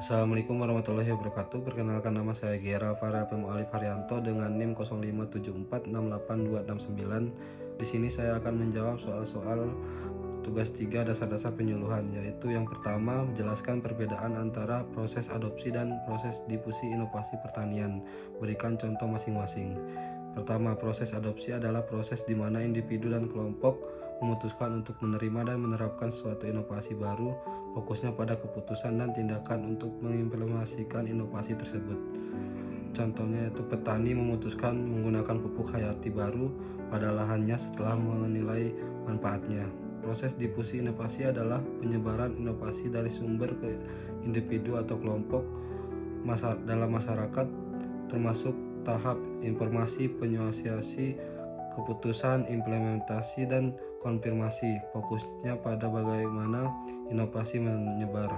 Assalamualaikum warahmatullahi wabarakatuh. Perkenalkan, nama saya Gera Farapem Alif Haryanto dengan NIM 0574682269. Di sini saya akan menjawab soal-soal tugas 3 dasar-dasar penyuluhan, yaitu yang pertama menjelaskan perbedaan antara proses adopsi dan proses difusi inovasi pertanian. Berikan contoh masing-masing. Pertama, proses adopsi adalah proses di mana individu dan kelompok memutuskan untuk menerima dan menerapkan suatu inovasi baru, fokusnya pada keputusan dan tindakan untuk mengimplementasikan inovasi tersebut. Contohnya yaitu petani memutuskan menggunakan pupuk hayati baru pada lahannya setelah menilai manfaatnya. Proses difusi inovasi adalah penyebaran inovasi dari sumber ke individu atau kelompok dalam masyarakat, termasuk tahap informasi, penyosialisasi, keputusan, implementasi, dan konfirmasi. Fokusnya pada bagaimana inovasi menyebar.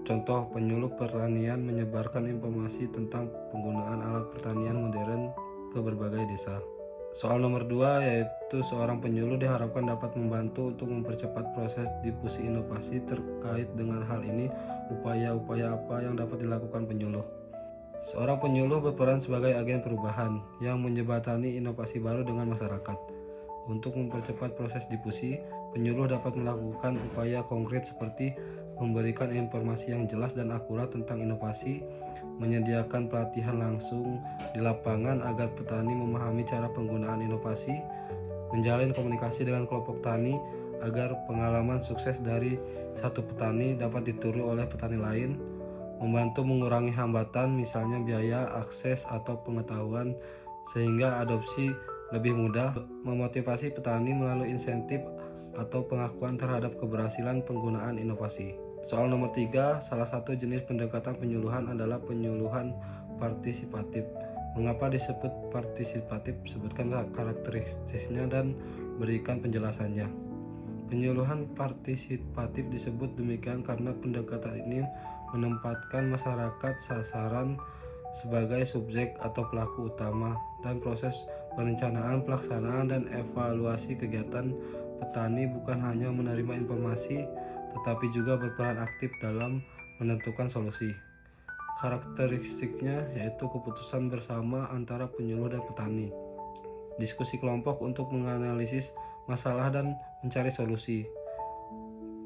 Contoh, penyuluh pertanian menyebarkan informasi tentang penggunaan alat pertanian modern ke berbagai desa. Soal nomor 2, yaitu seorang penyuluh diharapkan dapat membantu untuk mempercepat proses difusi inovasi. Terkait dengan hal ini, upaya-upaya apa yang dapat dilakukan penyuluh? Seorang penyuluh berperan sebagai agen perubahan yang menjembatani inovasi baru dengan masyarakat. Untuk mempercepat proses difusi, penyuluh dapat melakukan upaya konkret seperti memberikan informasi yang jelas dan akurat tentang inovasi, menyediakan pelatihan langsung di lapangan agar petani memahami cara penggunaan inovasi, menjalin komunikasi dengan kelompok tani agar pengalaman sukses dari satu petani dapat ditiru oleh petani lain, membantu mengurangi hambatan misalnya biaya, akses, atau pengetahuan sehingga adopsi lebih mudah, memotivasi petani melalui insentif atau pengakuan terhadap keberhasilan penggunaan inovasi. Soal nomor 3, salah satu jenis pendekatan penyuluhan adalah penyuluhan partisipatif. Mengapa disebut partisipatif? Sebutkan karakteristiknya dan berikan penjelasannya. Penyuluhan partisipatif disebut demikian karena pendekatan ini menempatkan masyarakat sasaran sebagai subjek atau pelaku utama dan proses perencanaan, pelaksanaan, dan evaluasi kegiatan petani bukan hanya menerima informasi tetapi juga berperan aktif dalam menentukan solusi. Karakteristiknya yaitu keputusan bersama antara penyuluh dan petani, diskusi kelompok untuk menganalisis masalah dan mencari solusi,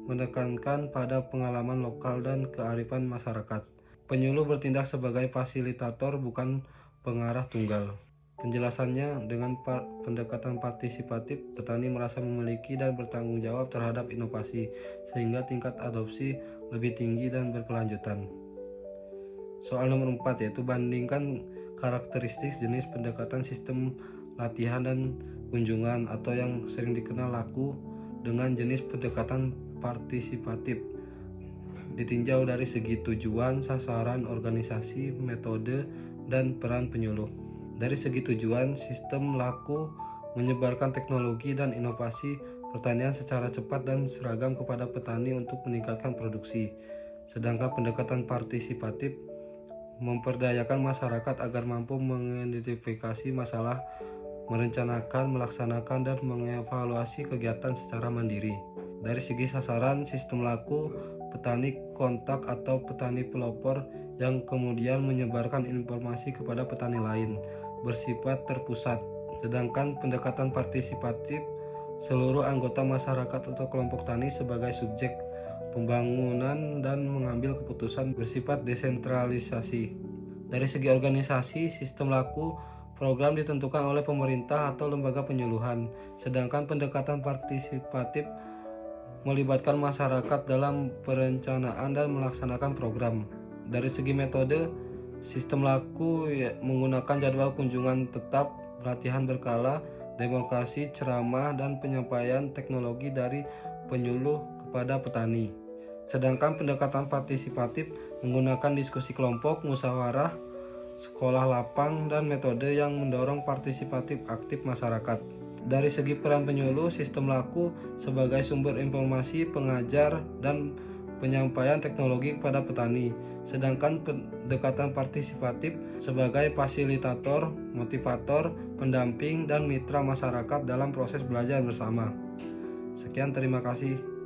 menekankan pada pengalaman lokal dan kearifan masyarakat. Penyuluh bertindak sebagai fasilitator bukan pengarah tunggal. Penjelasannya, dengan pendekatan partisipatif, petani merasa memiliki dan bertanggung jawab terhadap inovasi, sehingga tingkat adopsi lebih tinggi dan berkelanjutan. Soal nomor 4, yaitu bandingkan karakteristik jenis pendekatan sistem latihan dan kunjungan atau yang sering dikenal laku dengan jenis pendekatan partisipatif. Ditinjau dari segi tujuan, sasaran, organisasi, metode, dan peran penyuluh. Dari segi tujuan, sistem laku menyebarkan teknologi dan inovasi pertanian secara cepat dan seragam kepada petani untuk meningkatkan produksi. Sedangkan pendekatan partisipatif memperdayakan masyarakat agar mampu mengidentifikasi masalah, merencanakan, melaksanakan, dan mengevaluasi kegiatan secara mandiri. Dari segi sasaran, sistem laku petani kontak atau petani pelopor yang kemudian menyebarkan informasi kepada petani lain, bersifat terpusat. Sedangkan pendekatan partisipatif, seluruh anggota masyarakat atau kelompok tani sebagai subjek pembangunan dan mengambil keputusan, bersifat desentralisasi. Dari segi organisasi, sistem laku program ditentukan oleh pemerintah atau lembaga penyuluhan, sedangkan pendekatan partisipatif melibatkan masyarakat dalam perencanaan dan melaksanakan program. Dari segi metode, sistem laku menggunakan jadwal kunjungan tetap, pelatihan berkala, demokrasi, ceramah, dan penyampaian teknologi dari penyuluh kepada petani. Sedangkan pendekatan partisipatif menggunakan diskusi kelompok, musyawarah, sekolah lapang, dan metode yang mendorong partisipatif aktif masyarakat. Dari segi peran penyuluh, sistem laku sebagai sumber informasi, pengajar, dan penyampaian teknologi kepada petani. Sedangkan pendekatan partisipatif sebagai fasilitator, motivator, pendamping, dan mitra masyarakat dalam proses belajar bersama. Sekian, terima kasih.